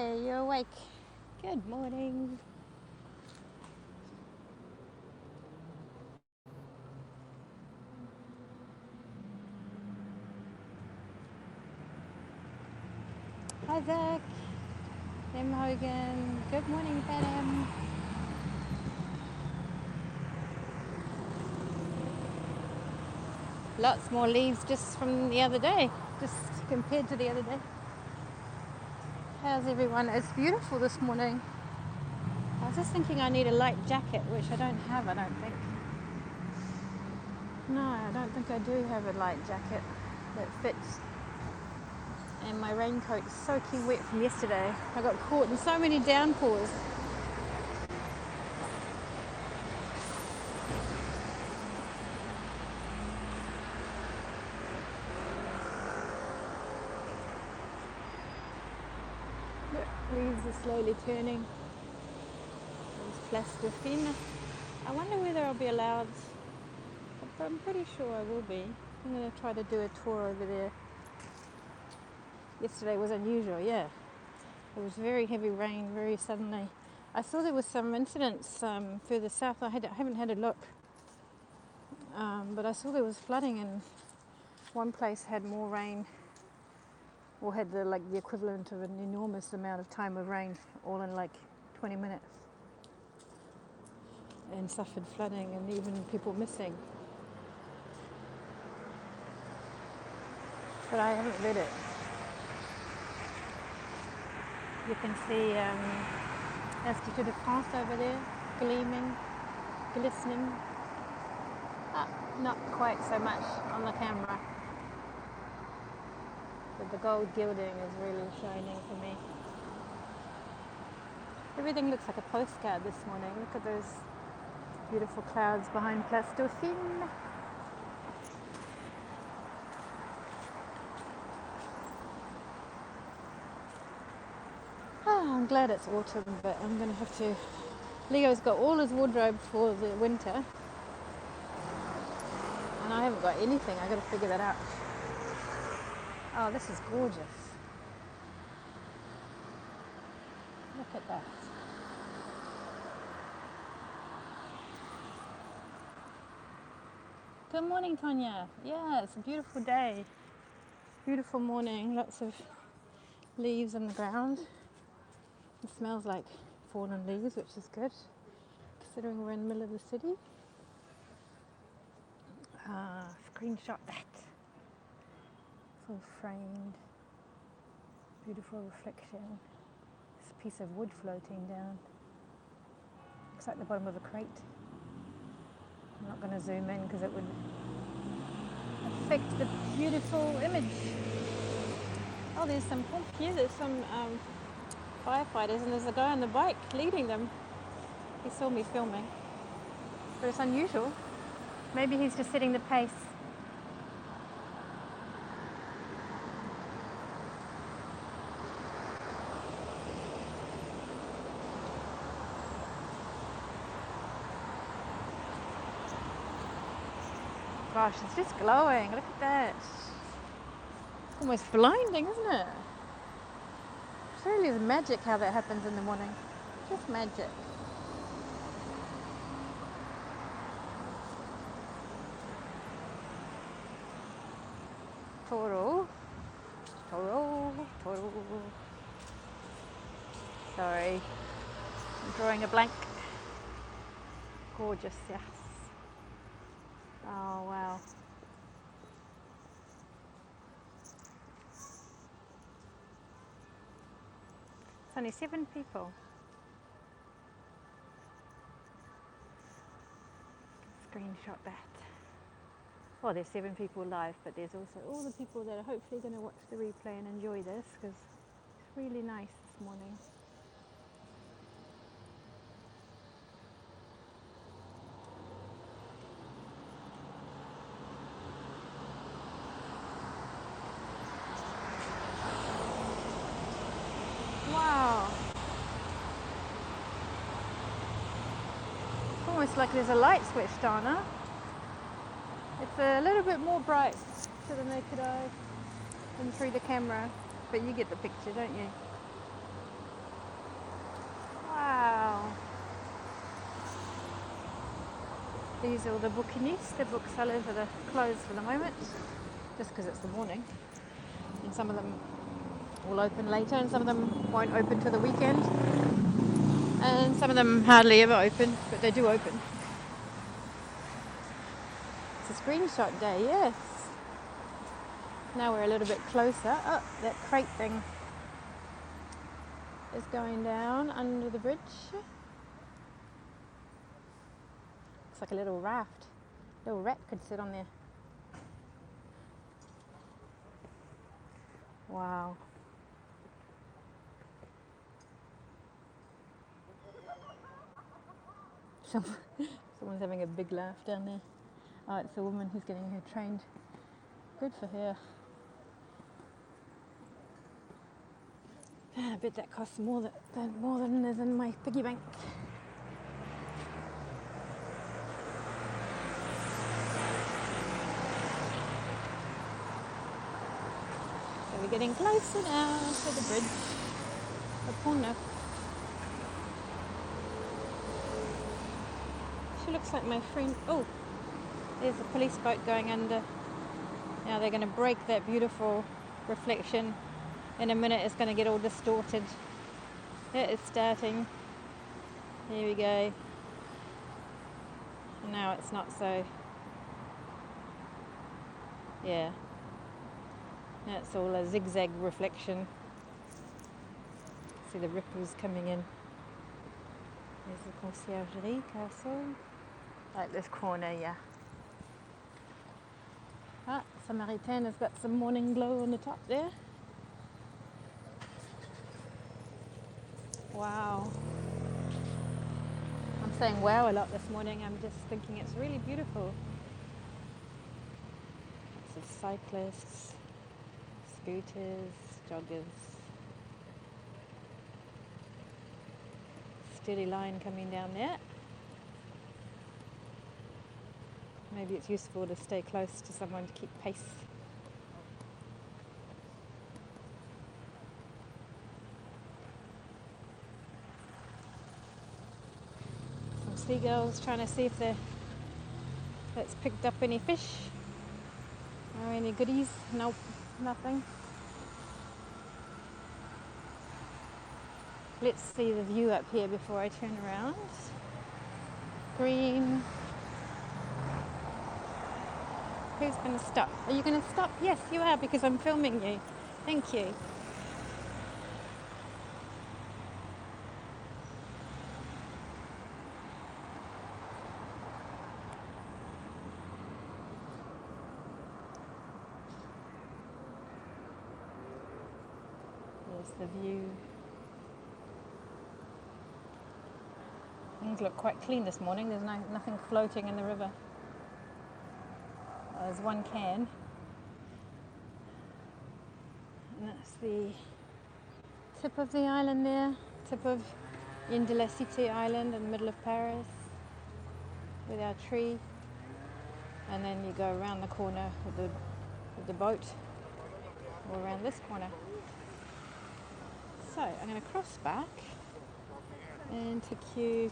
Hey, you're awake. Good morning. Hi, Zach. Tim Hogan. Good morning, Adam. Lots more leaves just from the other day, just compared to the other day. How's everyone? It's beautiful this morning. I was just thinking I need a light jacket, which I don't have, I don't think. No, I don't think I do have a light jacket that fits. And my raincoat is soaking wet from yesterday. I got caught in so many downpours. The leaves are slowly turning. There's Plastifina. I wonder whether I'll be allowed. I'm pretty sure I will be. I'm going to try to do a tour over there. Yesterday was unusual, yeah. It was very heavy rain, very suddenly. I saw there was some incidents further south. I haven't had a look, but I saw there was flooding, and one place had more rain, or had the equivalent of an enormous amount of time of rain, all in like 20 minutes, and suffered flooding and even people missing. But I haven't read it. You can see Institut de France over there, gleaming, glistening. Not quite so much on the camera, but the gold gilding is really shining for me. Everything looks like a postcard this morning. Look at those beautiful clouds behind Place Dauphine. I'm glad it's autumn, but I'm going to have to... Leo's got all his wardrobe for the winter, and I haven't got anything. I've got to figure that out. Oh, this is gorgeous. Look at that. Good morning, Tonya. Yeah, it's a beautiful day. Beautiful morning. Lots of leaves on the ground. It smells like fallen leaves, which is good, considering we're in the middle of the city. Screenshot that. Full framed. Beautiful reflection. This piece of wood floating down. Looks like the bottom of a crate. I'm not going to zoom in because it would affect the beautiful image. Oh, there's some firefighters, and there's a guy on the bike leading them. He saw me filming, but it's unusual. Maybe he's just setting the pace. Gosh, it's just glowing. Look at that. It's almost blinding, isn't it? It really is magic how that happens in the morning. Just magic. Toro. Sorry. I'm drawing a blank. Gorgeous, yes. Oh, wow. It's only 7 people. Screenshot that. Well, there's 7 people live, but there's also all the people that are hopefully going to watch the replay and enjoy this, because it's really nice this morning. Wow. It's almost like there's a light switched on, huh? It's a little bit more bright to the naked eye than through the camera, but you get the picture, don't you? These are all the bookinis. The booksellers that are closed for the moment, just because it's the morning. And some of them will open later, and some of them won't open till the weekend. And some of them hardly ever open, but they do open. It's a screenshot day, yes. Now we're a little bit closer. Oh, that crate thing is going down under the bridge. Looks like a little raft. A little rat could sit on there. Wow. Someone's having a big laugh down there. Oh, it's a woman who's getting her trained. Good for her. I bet that costs more than is in my piggy bank. So we're getting closer now to the bridge, the Pont Neuf. She looks like my friend. Oh, there's a police boat going under. Now they're going to break that beautiful reflection. In a minute it's going to get all distorted. It is starting. Here we go. Now it's not so. Yeah. Now it's all a zigzag reflection. See the ripples coming in. There's the Conciergerie Castle. Like this corner, yeah. Ah, Samaritaine has got some morning glow on the top there. Wow. I'm saying wow a lot this morning. I'm just thinking it's really beautiful. Lots of cyclists, scooters, joggers. Steady line coming down there. Maybe it's useful to stay close to someone to keep pace. Some seagulls trying to see if that's picked up any fish or any goodies. Nope, nothing. Let's see the view up here before I turn around. Green. Who's going to stop? Are you going to stop? Yes, you are, because I'm filming you. Thank you. There's the view. Things look quite clean this morning. There's nothing floating in the river. There's one can. And that's the tip of the island there. Tip of Île de la Cité Island in the middle of Paris with our tree. And then you go around the corner with the boat, or around this corner. So I'm going to cross back and take you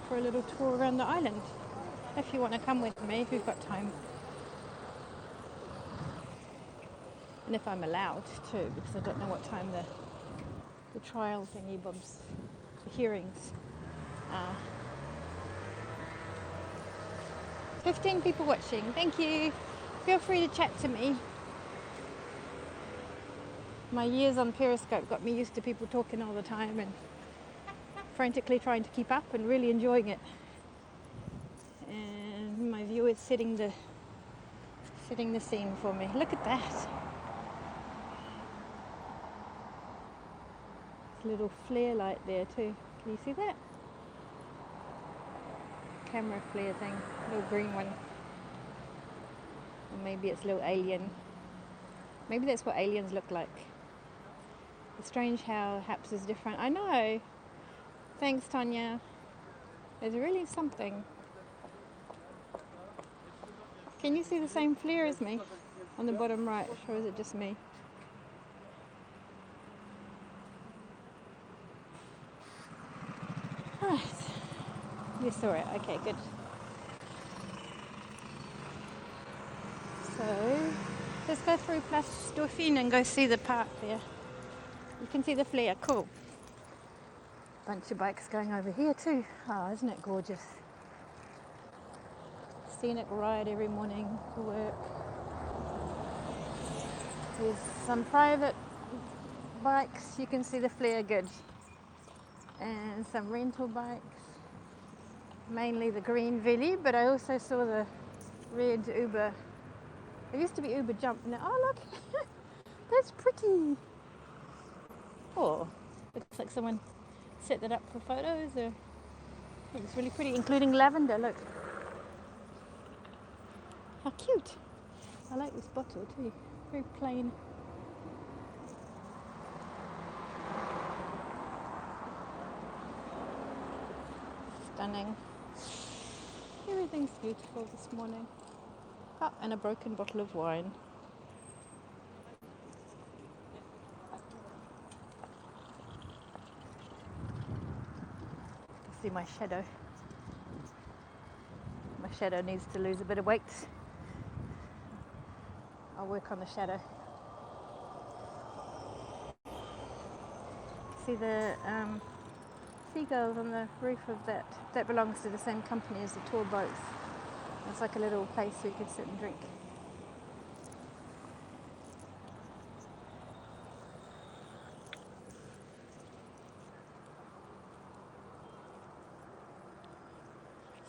for a little tour around the island. If you want to come with me, if you've got time. And if I'm allowed to, because I don't know what time the trial thingy bobs, the hearings are. 15 people watching, thank you. Feel free to chat to me. My years on Periscope got me used to people talking all the time and frantically trying to keep up and really enjoying it. And my viewers setting the scene for me. Look at that. Little flare light there too. Can you see that? Camera flare thing, little green one. Or maybe it's a little alien. Maybe that's what aliens look like. It's strange how HAPS is different. I know. Thanks, Tanya. There's really something. Can you see the same flare as me on the bottom right, or is it just me? Right. You saw it. Okay, good. So let's go through Place Dauphine and go see the park there. You can see the flare. Cool. Bunch of bikes going over here too. Oh, isn't it gorgeous? Scenic ride every morning to work. There's some private bikes. You can see the flare good. And some rental bikes. Mainly the green Vili, but I also saw the red Uber. It used to be Uber Jump. Now, oh look, that's pretty. Oh, looks like someone set that up for photos. Or it's really pretty, including lavender. Look, how cute. I like this bottle too. Very plain. Stunning. Everything's beautiful this morning. Oh, and a broken bottle of wine. See my shadow. My shadow needs to lose a bit of weight. I'll work on the shadow. See the seagulls on the roof of that. That belongs to the same company as the tour boats. It's like a little place where you could sit and drink.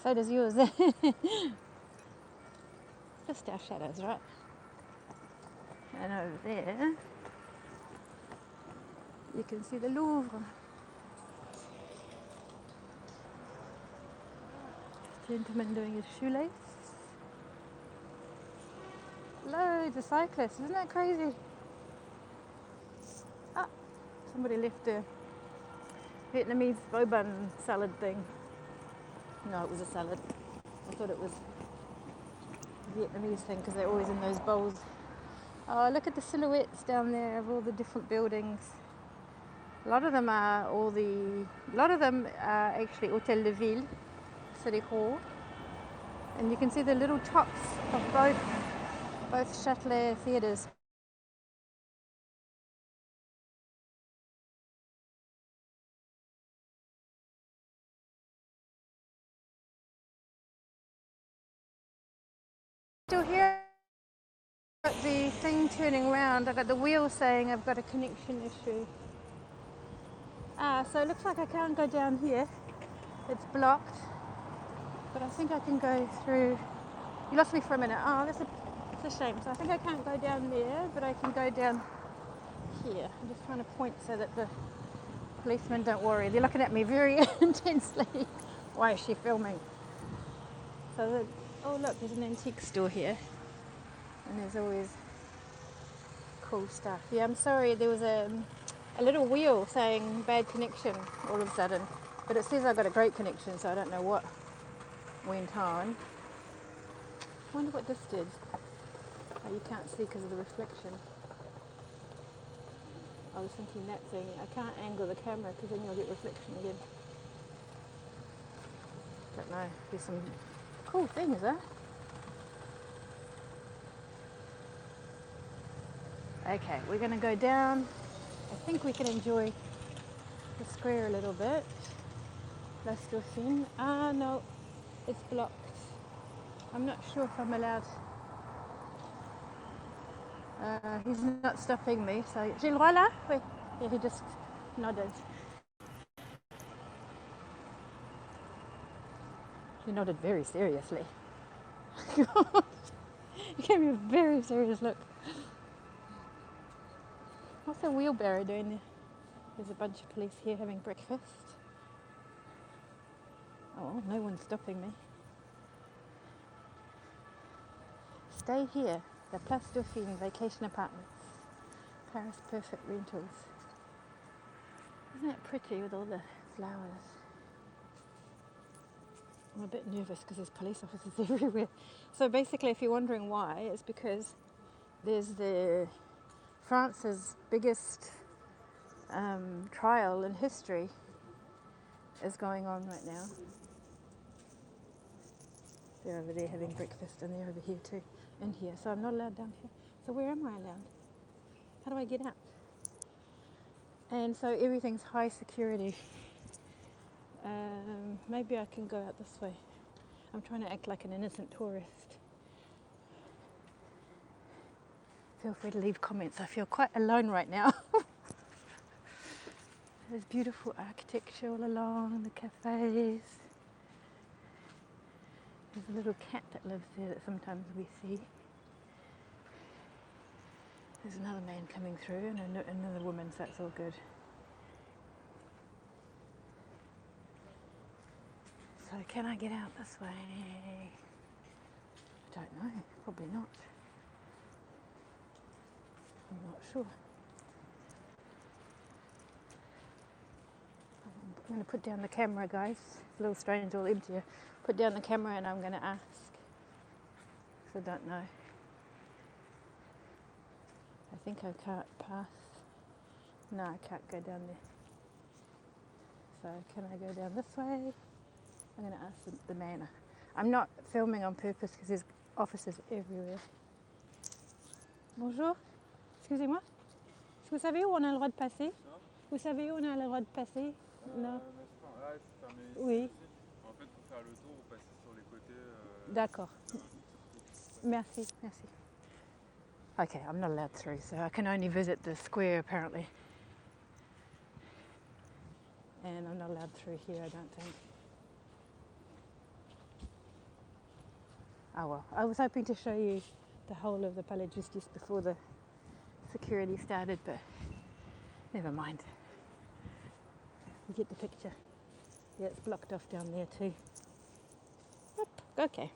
So does yours. Just our shadows, right? And over there, you can see the Louvre. Gentleman doing his shoelace. Loads of cyclists, isn't that crazy? Ah, somebody left a Vietnamese bo bun salad thing. No, it was a salad. I thought it was a Vietnamese thing because they're always in those bowls. Oh, look at the silhouettes down there of all the different buildings. A lot of them are actually Hotel de Ville, City Hall. And you can see the little tops of both Châtelet theatres. Still here, I've got the thing turning around. I've got the wheel saying I've got a connection issue. So it looks like I can't go down here. It's blocked. But I think I can go through. You lost me for a minute. Oh, it's a shame. So I think I can't go down there, but I can go down here. I'm just trying to point so that the policemen don't worry. They're looking at me very intensely. Why is she filming? Oh look, there's an antique store here. And there's always cool stuff. Yeah, I'm sorry, there was a little wheel saying bad connection all of a sudden. But it says I've got a great connection, so I don't know what went on. I wonder what this did. Oh, you can't see because of the reflection. I was thinking that thing. I can't angle the camera because then you'll get reflection again. Don't know. There's some cool things, huh? Okay, we're going to go down. I think we can enjoy the square a little bit. Place Dauphine. Ah, no, it's blocked. I'm not sure if I'm allowed. He's not stopping me, so j'ai le droit là? Oui. Yeah, he just nodded. He nodded very seriously. He gave me a very serious look. What's a wheelbarrow doing there? There's a bunch of police here having breakfast. Oh, no one's stopping me. Stay here, the Place Dauphine Vacation Apartments. Paris Perfect Rentals. Isn't that pretty with all the flowers? I'm a bit nervous because there's police officers everywhere. So basically, if you're wondering why, it's because there's France's biggest trial in history is going on right now. They're over there having breakfast and they're over here too, and here. So I'm not allowed down here. So where am I allowed? How do I get out? And so everything's high security. Maybe I can go out this way. I'm trying to act like an innocent tourist. Feel free to leave comments. I feel quite alone right now. There's beautiful architecture all along the cafes. There's a little cat that lives there that sometimes we see. There's another man coming through and another woman, so that's all good. So can I get out this way? I don't know, probably not. I'm not sure. I'm going to put down the camera, guys. It's a little strange, all empty. Put down the camera and I'm going to ask. Because I don't know. I think I can't pass. No, I can't go down there. So can I go down this way? I'm going to ask the man. I'm not filming on purpose because there's officers everywhere. Bonjour. Excusez-moi. Est-ce que vous savez où on a le droit de passer? Vous savez où on a le droit de passer? Non. Là, c'est fermé ici. Oui. En fait, pour faire le tour, vous passez sur les côtés. D'accord. Merci, merci. Okay, I'm not allowed through, so I can only visit the square apparently. And I'm not allowed through here, I don't think. Oh well, I was hoping to show you the whole of the Palais de Justice before the security started, but never mind. You get the picture. Yeah, it's blocked off down there too. Yep, okay.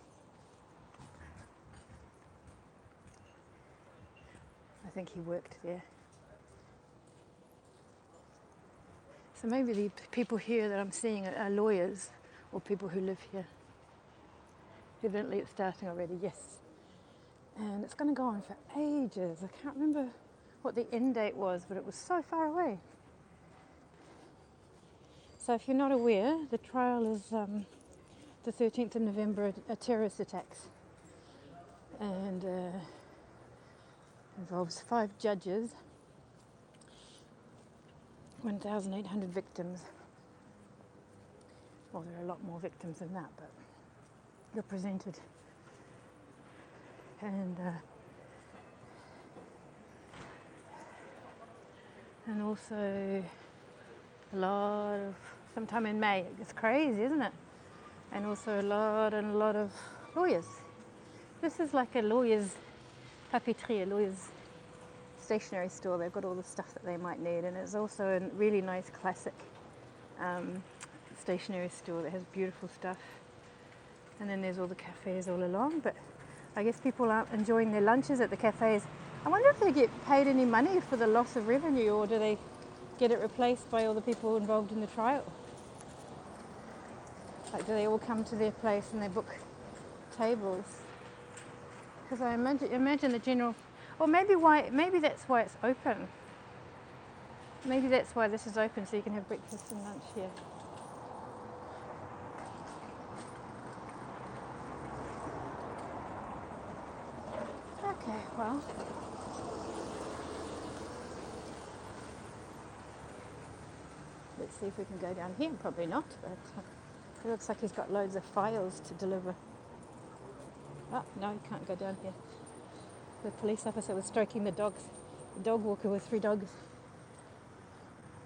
I think he worked there. So maybe the people here that I'm seeing are lawyers or people who live here. Evidently it's starting already, yes. And it's going to go on for ages. I can't remember what the end date was, but it was so far away. So if you're not aware, the trial is the 13th of November, a terrorist attacks. And involves 5 judges, 1,800 victims. Well, there are a lot more victims than that, but you're presented. And also a lot of, sometime in May, it's crazy, isn't it? And also a lot of lawyers. This is like a lawyer's papeterie, a lawyer's stationery store. They've got all the stuff that they might need, and it's also a really nice classic stationery store that has beautiful stuff. And then there's all the cafes all along, but I guess people aren't enjoying their lunches at the cafes. I wonder if they get paid any money for the loss of revenue, or do they get it replaced by all the people involved in the trial? Like, do they all come to their place and they book tables? Because I imagine the general, or maybe that's why it's open. Maybe that's why this is open, so you can have breakfast and lunch here. Okay, well. Let's see if we can go down here. Probably not, but it looks like he's got loads of files to deliver. Oh, no, you can't go down here. The police officer was stroking the dogs. The dog walker with 3 dogs.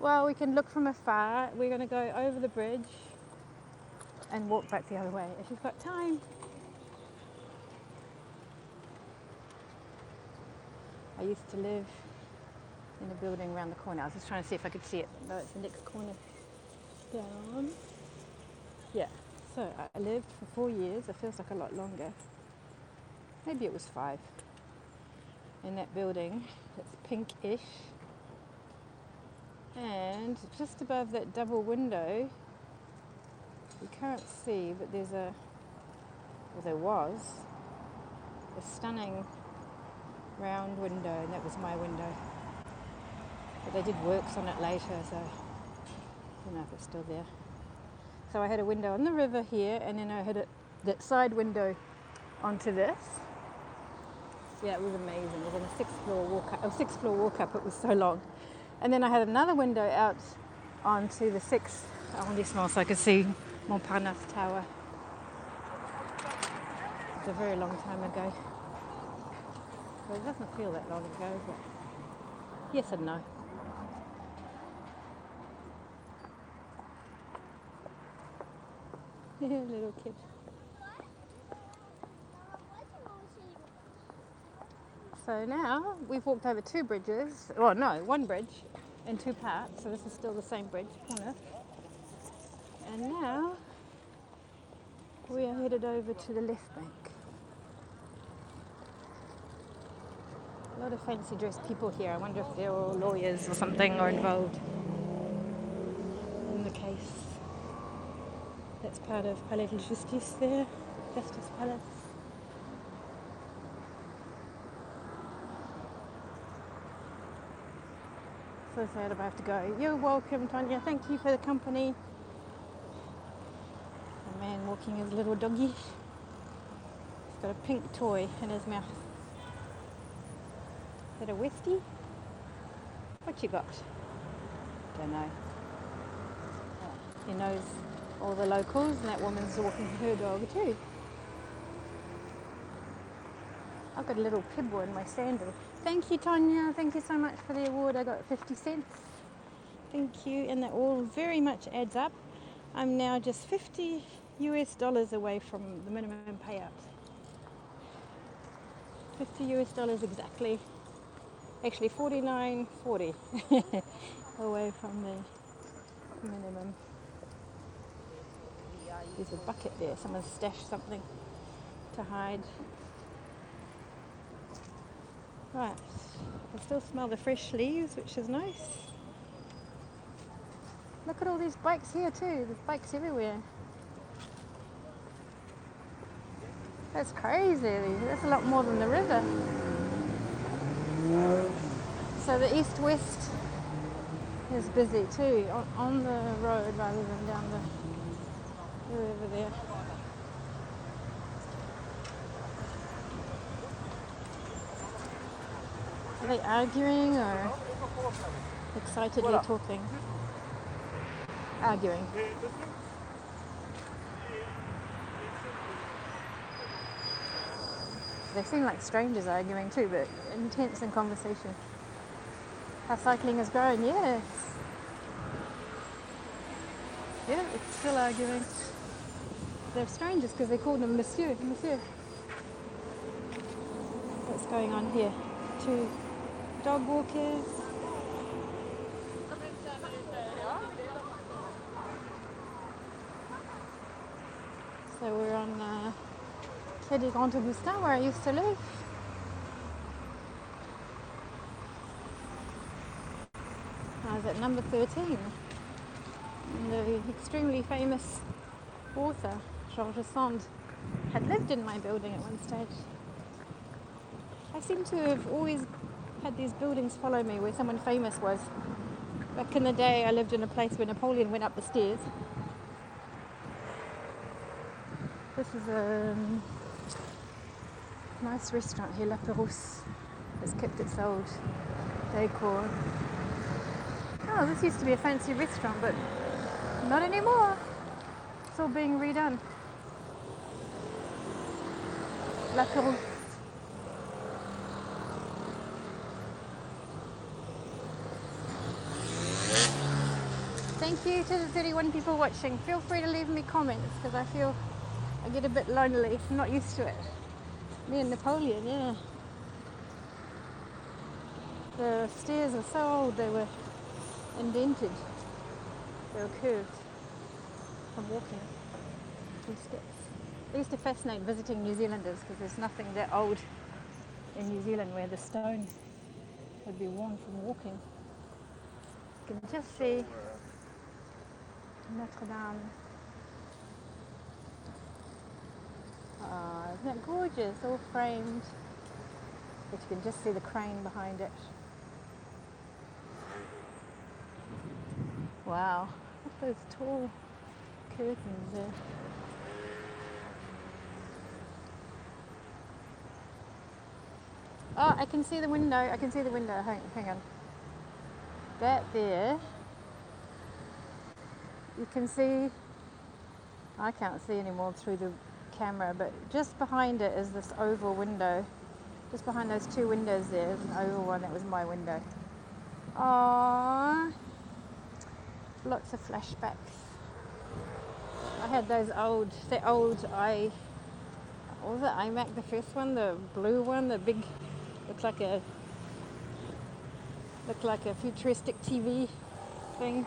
Well, we can look from afar. We're going to go over the bridge and walk back the other way if you've got time. I used to live in a building around the corner. I was just trying to see if I could see it. No, it's the next corner down. Yeah, so I lived for 4 years. It feels like a lot longer. Maybe it was 5. In that building. It's pinkish. And just above that double window, you can't see, but there was a stunning round window, and that was my window. But they did works on it later, so I don't know if it's still there. So I had a window on the river here, and then I had it that side window onto this. Yeah, it was amazing. It was on a sixth floor walk up. It was so long. And then I had another window out onto the 6th arrondissement, so I could see Montparnasse Tower. It's a very long time ago. Well, it doesn't feel that long ago, but yes and no. Little kid. So now we've walked over 2 bridges. Well, no, 1 bridge in 2 parts. So this is still the same bridge, Pont-Neuf. And now we are headed over to the left bank. A lot of fancy dressed people here. I wonder if they're all lawyers or something or involved in the case. That's part of Palais de Justice there, Justice Palace. So sad if I have to go. You're welcome, Tanya. Thank you for the company. A man walking his little doggy. He's got a pink toy in his mouth. Is that a Westie? What you got? Don't know. He knows all the locals, and that woman's walking her dog too. I've got a little pebble in my sandal. Thank you, Tanya. Thank you so much for the award. I got 50 cents. Thank you. And that all very much adds up. I'm now just $50 away from the minimum payout. $50 exactly. Actually, 49.40 away from the minimum. There's a bucket there. Someone's stashed something to hide. Right, I still smell the fresh leaves, which is nice. Look at all these bikes here too. There's bikes everywhere. That's crazy. That's a lot more than the river. So the east-west is busy too, on the road rather than down the river there. Are they arguing or excitedly talking? Arguing. They seem like strangers arguing too, but intense in conversation. How cycling is growing, yes. Yeah, it's still arguing. They're strangers because they call them monsieur, monsieur. What's going on here? 2 dog walkers. So we're on Quai des Grands Augustins, where I used to live. I was at number 13. And the extremely famous author, Georges Sand, had lived in my building at one stage. I seem to have always had these buildings follow me where someone famous was. Back in the day, I lived in a place where Napoleon went up the stairs. This is a nice restaurant here, La Pérouse. It's kept its old decor. Oh, this used to be a fancy restaurant, but not anymore. It's all being redone. La Pérouse. Thank you to the 31 people watching. Feel free to leave me comments because I feel I get a bit lonely. I'm not used to it. Me and Napoleon, yeah. The stairs were so old they were indented. They were curved from walking these steps. It used to fascinate visiting New Zealanders because there's nothing that old in New Zealand where the stone would be worn from walking. You can just see Notre Dame. Oh, isn't that gorgeous? All framed. But you can just see the crane behind it. Wow, look at those tall curtains there. Oh, I can see the window. I can see the window. Hang on. That there, you can see, I can't see anymore through the camera, but just behind it is this oval window. Just behind those two windows there is an oval one. That was my window. Aww. Lots of flashbacks. I had those old, what was it, iMac, the first one, the blue one, the big, looks like a futuristic TV thing.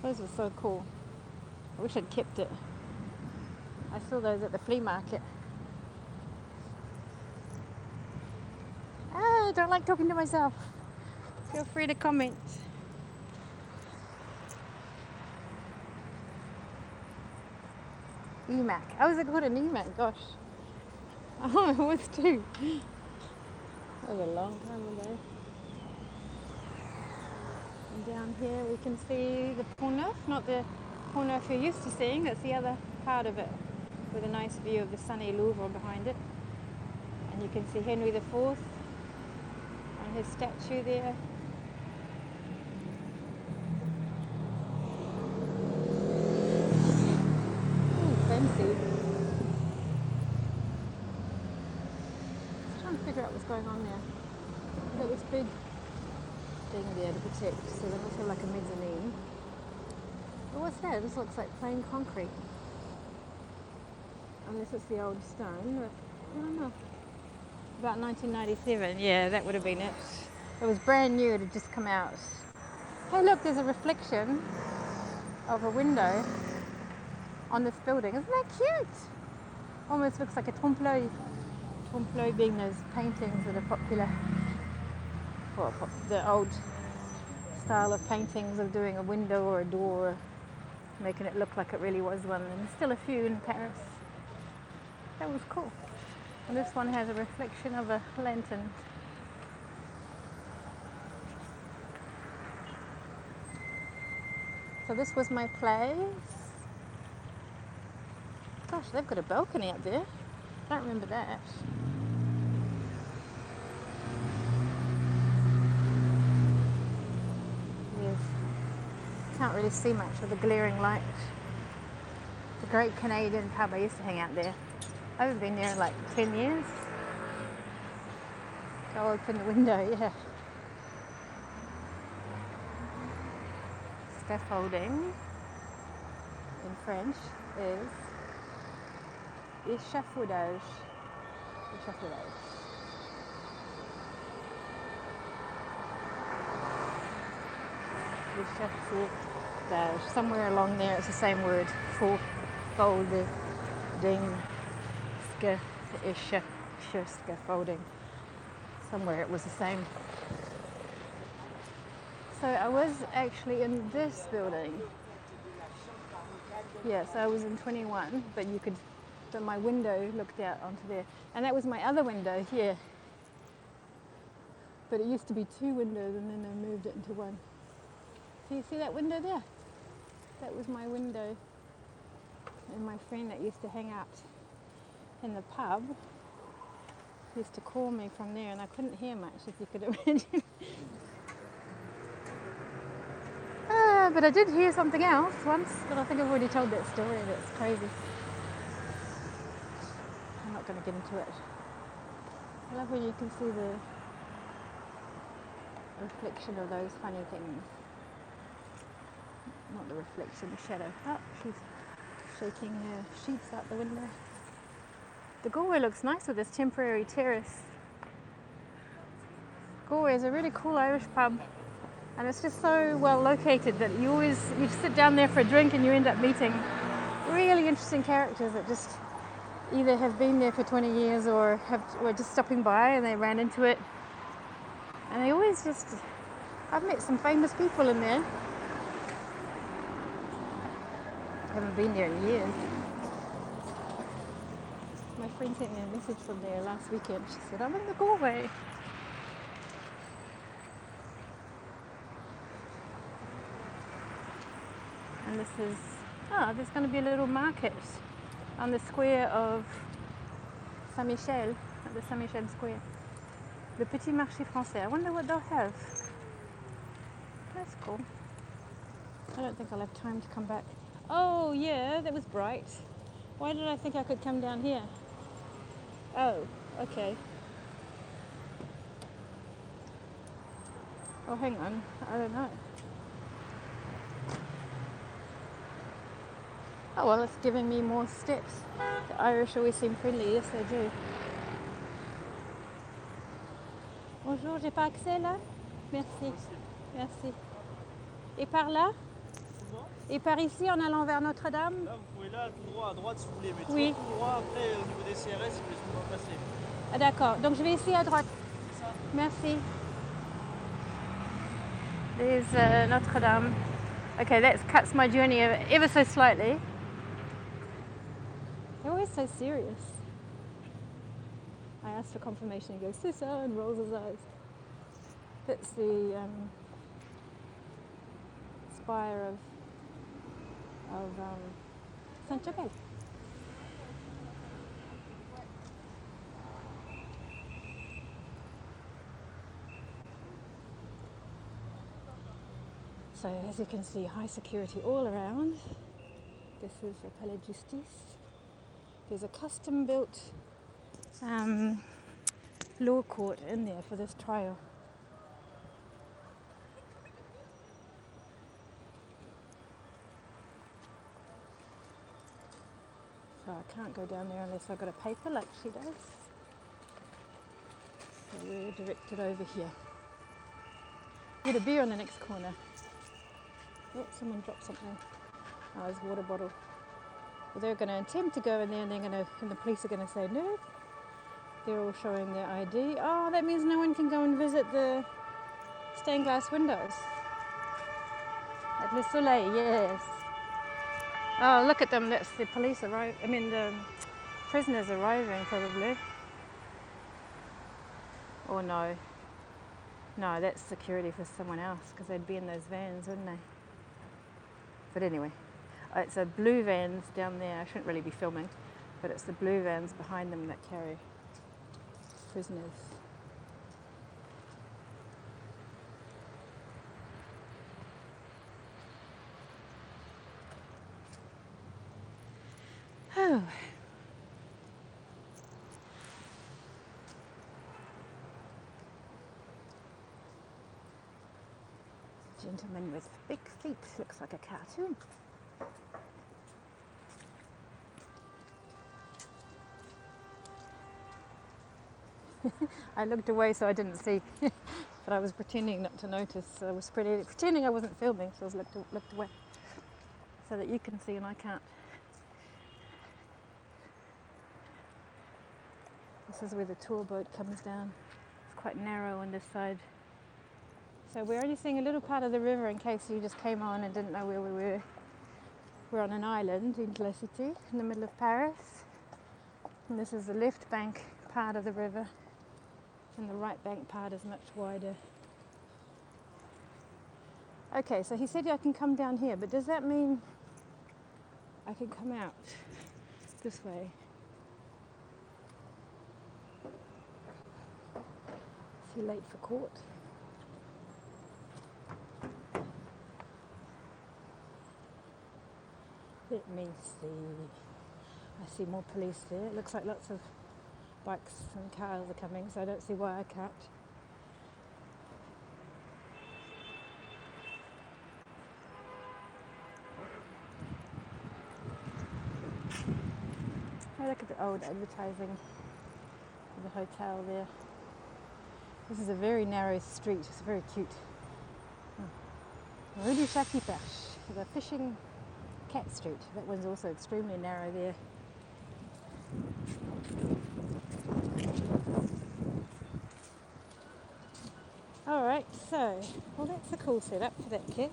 Those were so cool. I wish I'd kept it. I saw those at the flea market. I don't like talking to myself. Feel free to comment. eMac. Oh, was it called an eMac? Gosh. Oh, it was too. That was a long time ago. And down here we can see the Pont Neuf, not the Pont Neuf you're used to seeing, it's the other part of it, with a nice view of the sunny Louvre behind it. And you can see Henry IV on his statue there. Fancy. Just trying to figure out what's going on there. That was big thing there to protect, so then also like a mezzanine. But what's that? It just looks like plain concrete. Unless it's the old stone, but I don't know. About 1997, yeah, that would have been it. It was brand new, it had just come out. Hey look, there's a reflection of a window on this building. Isn't that cute? Almost looks like a trompe-l'oeil. Trompe-l'oeil being those paintings that are popular. Well, the old style of paintings of doing a window or a door, making it look like it really was one. And still a few in Paris. That was cool. And this one has a reflection of a lantern. So this was my place. Gosh, they've got a balcony up there. Don't remember that. Yes. Can't really see much with the glaring light. The Great Canadian Pub. I used to hang out there. I haven't been there in like 10 years. Go open the window, yeah. Scaffolding in French is échafaudage. Échafaudage. Échafaudage. Somewhere along there it's the same word. Folding. Scaffolding. Somewhere it was the same. So I was actually in this building. Yes, I was in 21, but my window looked out onto there. And that was my other window here. But it used to be two windows and then they moved it into one. So you see that window there? That was my window. And my friend that used to hang out in the pub used to call me from there, and I couldn't hear much, if you could imagine. But I did hear something else once, but I think I've already told that story. That's crazy. I'm not going to get into it. I love when you can see the reflection of those funny things. Not the reflection, the shadow. Oh, she's shaking her sheets out the window. The Galway looks nice with this temporary terrace. Galway is a really cool Irish pub, and it's just so well located that you sit down there for a drink and you end up meeting really interesting characters that just either have been there for 20 years or were just stopping by and they ran into it. And they always I've met some famous people in there. I haven't been there in years. My friend sent me a message from there last weekend. She said, I'm in the Galway. And there's going to be a little market on the square of Saint-Michel. the Saint-Michel Square. Le Petit Marché Français. I wonder what they'll have. That's cool. I don't think I'll have time to come back. Oh yeah, that was bright. Why did I think I could come down here? Oh, okay. Oh, hang on. I don't know. Oh well, it's giving me more steps. The Irish always seem friendly. Yes, they do. Bonjour, j'ai pas accès là? Merci. Merci. Et par là? Et par ici en allant vers Notre-Dame? Là, vous pouvez là, tout droit, à droite si vous voulez, mais Oui. tout droit après au niveau des CRS, si vous laissez pas passer. Ah, d'accord. Donc je vais ici à droite. Merci. There's Notre-Dame. Okay, that cuts my journey ever so slightly. They're always so serious. I asked for confirmation. He goes, "Sissa," and rolls his eyes. That's the spire of Saint-Tropez. So as you can see, high security all around. This is the Palais de Justice. There's a custom-built law court in there for this trial. So I can't go down there unless I've got a paper like she does. So we're directed over here. Get a beer on the next corner. Oh, someone dropped something. Oh, his water bottle. Well, they're going to attempt to go in there, and and the police are going to say no. They're all showing their ID. Oh, that means no one can go and visit the stained glass windows at Le Soleil. Yes. Oh, look at them. That's the police arrive. I mean, the prisoners arriving probably. Or no. No, that's security for someone else because they'd be in those vans, wouldn't they? But anyway, it's a blue vans down there. I shouldn't really be filming, but it's the blue vans behind them that carry prisoners. Oh. Gentleman with big feet, looks like a cartoon. I looked away so I didn't see, but I was pretending not to notice. I was pretending I wasn't filming, so I was looked away so that you can see and I can't. This is where the tour boat comes down. It's quite narrow on this side. So we're only seeing a little part of the river in case you just came on and didn't know where we were. We're on an island in La Cité, in the middle of Paris. And this is the left bank part of the river. And the right bank part is much wider. Okay, so he said I can come down here, but does that mean I can come out this way? Is he late for court? Let me see. I see more police there. It looks like lots of bikes and cars are coming, so I don't see why I can't. Oh, look at the old advertising of the hotel there. This is a very narrow street. It's very cute. Rue du Chat qui Pêche, the fishing cat street. That one's also extremely narrow there. Alright, so, well that's a cool setup for that kit.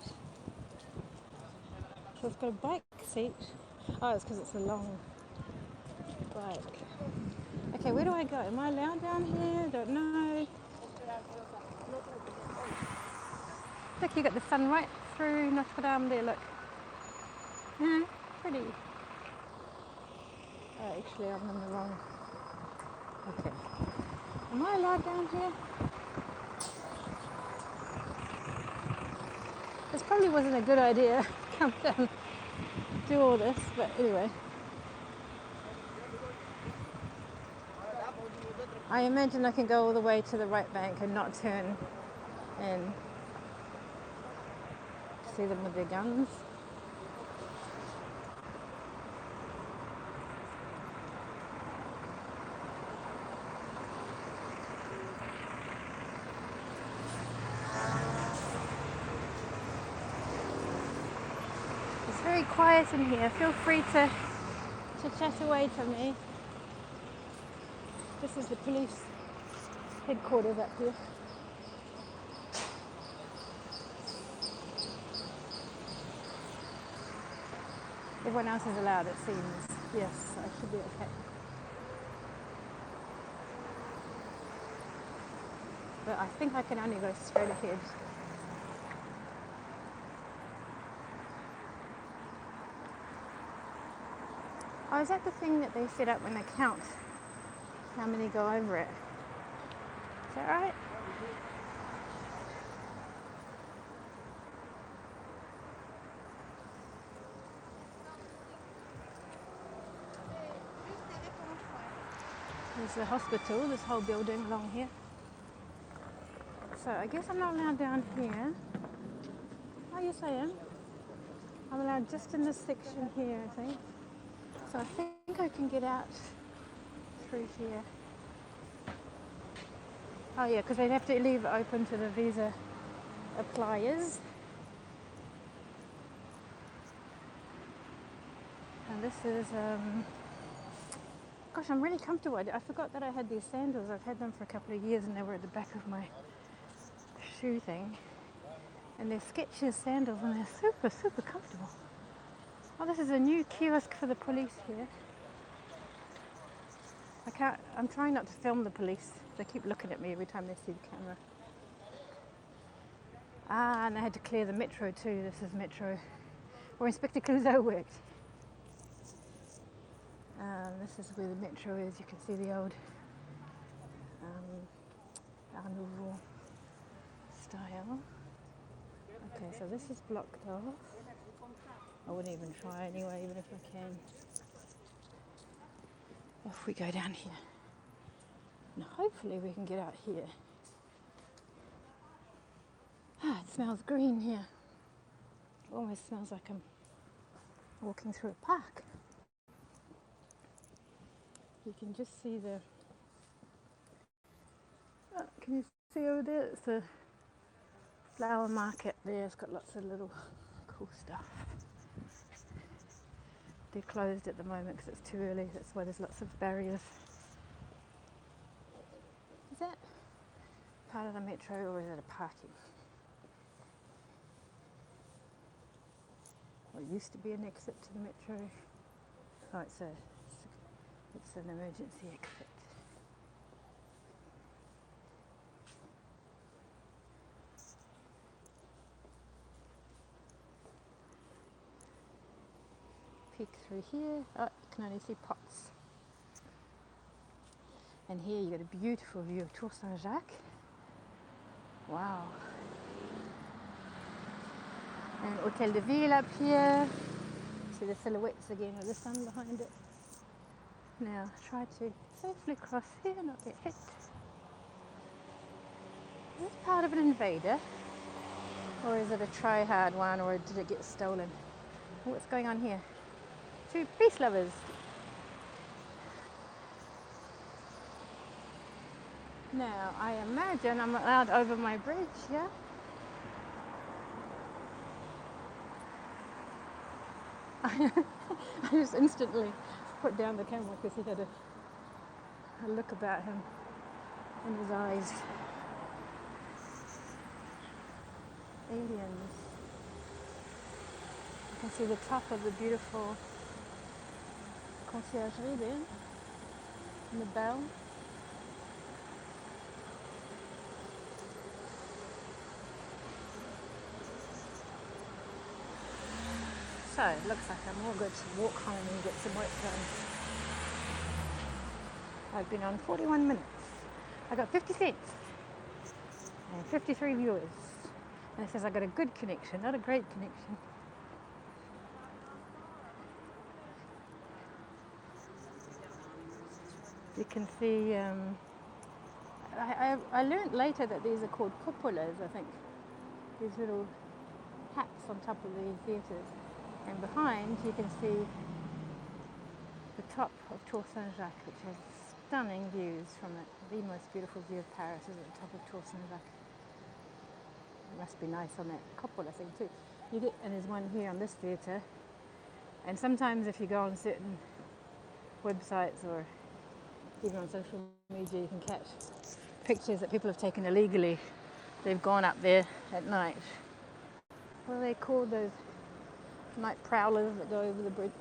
So it's got a bike seat. Oh, it's because it's a long bike. Okay, where do I go? Am I allowed down here? Don't know. Look, you got the sun right through Notre Dame there, look. Pretty. Oh, actually I'm on the wrong Okay. Am I allowed down here? This probably wasn't a good idea. Come down, do all this, but anyway. I imagine I can go all the way to the right bank and not turn and see them with their guns. It's very quiet in here. Feel free to chat away to me. This is the police headquarters up here. Everyone else is allowed, it seems. Yes, I should be okay. But I think I can only go straight ahead. Oh, is that the thing that they set up when they count how many go over it? Is that right? There's the hospital, this whole building along here. So I guess I'm not allowed down here. Oh, yes I am. I'm allowed just in this section here, I think. So I think I can get out through here. Oh yeah, because they'd have to leave it open to the visa appliers. And this is, gosh, I'm really comfortable. I forgot that I had these sandals. I've had them for a couple of years and they were at the back of my shoe thing. And they're Skechers sandals and they're super, super comfortable. Oh, this is a new kiosk for the police here. I'm trying not to film the police. They keep looking at me every time they see the camera. Ah, and I had to clear the metro too. This is metro, where Inspector Clouseau worked. This is where the metro is. You can see the old Art Nouveau style. Okay, so this is blocked off. I wouldn't even try anyway, even if I can. Off we go down here. And hopefully we can get out here. Ah, it smells green here. It almost smells like I'm walking through a park. You can just see the... Oh, can you see over there? It's the flower market there. It's got lots of little cool stuff. They're closed at the moment because it's too early. That's why there's lots of barriers. Is that part of the metro or is it a parking? Well, it used to be an exit to the metro. Oh, it's an emergency exit. Peek through here. Oh, you can only see pots. And here you get a beautiful view of Tour Saint-Jacques. Wow. And Hotel de Ville up here. See the silhouettes again with the sun behind it. Now try to safely cross here, not get hit. Is this part of an invader? Or is it a try-hard one, or did it get stolen? What's going on here? Two peace lovers. Now, I imagine I'm allowed over my bridge, yeah? I just instantly put down the camera because he had a look about him in his eyes. Aliens. You can see the top of the beautiful conciergerie there, and the bell. So it looks like I'm all good to walk home and get some work done. I've been on 41 minutes. I got 50 cents and 53 viewers. And it says I got a good connection, not a great connection. You can see, I learned later that these are called cupolas, I think. These little hats on top of the theatres. And behind you can see the top of Tour Saint-Jacques, which has stunning views from it. The most beautiful view of Paris is at the top of Tour Saint-Jacques. It must be nice on that cupola thing too. And there's one here on this theatre. And sometimes if you go on certain websites or even on social media, you can catch pictures that people have taken illegally. They've gone up there at night. What are they called? Those night prowlers that go over the bridge,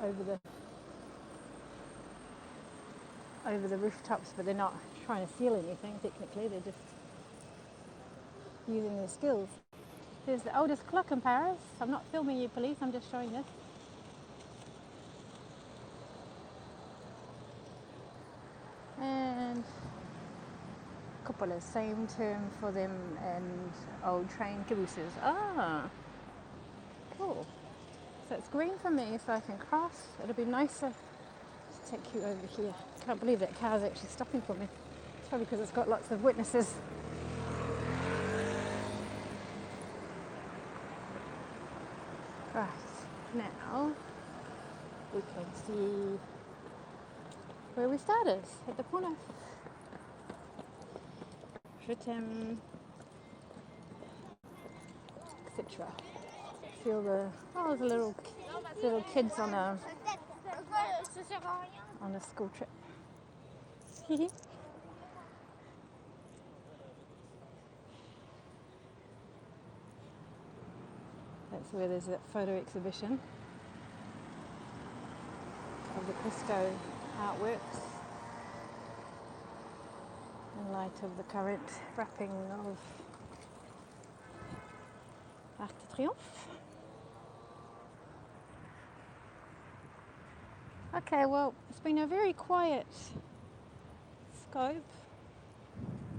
over the rooftops, but they're not trying to steal anything. Technically, they're just using their skills. There's the oldest clock in Paris. I'm not filming you, police. I'm just showing this. And cupolas, same term for them, and old train cabooses. Ah, cool. So it's green for me, so I can cross. It'll be nicer to take you over here. Can't believe that car's actually stopping for me. It's probably because it's got lots of witnesses. Right, now we can see where we started, at the Pont Neuf. Je t'aime, etc. Feel there's a little kids on a school trip. That's where there's that photo exhibition of the Crisco artworks in light of the current wrapping of Arc de Triomphe. Okay, well, it's been a very quiet scope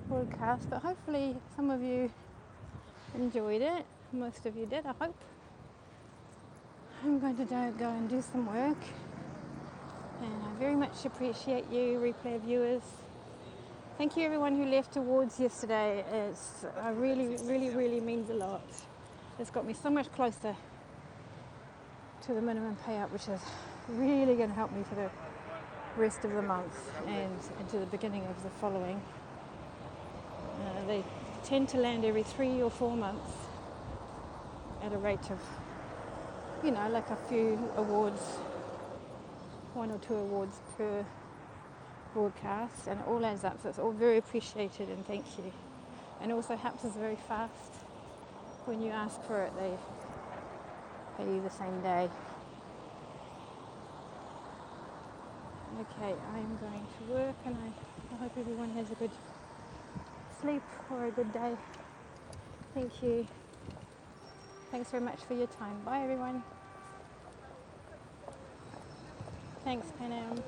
broadcast, but hopefully some of you enjoyed it. Most of you did, I hope. I'm going to go and do some work, and I very much appreciate you, replay viewers. Thank you everyone who left awards yesterday. It's really means a lot. It's got me so much closer to the minimum payout, which is really going to help me for the rest of the month and into the beginning of the following. They tend to land every 3 or 4 months at a rate of, like a few awards, 1 or 2 awards per broadcast, and it all adds up, so it's all very appreciated, and thank you. And also HAPS is very fast. When you ask for it, they pay you the same day. Okay, I'm going to work, and I hope everyone has a good sleep or a good day. Thank you. Thanks very much for your time. Bye everyone. Thanks, Pan Am.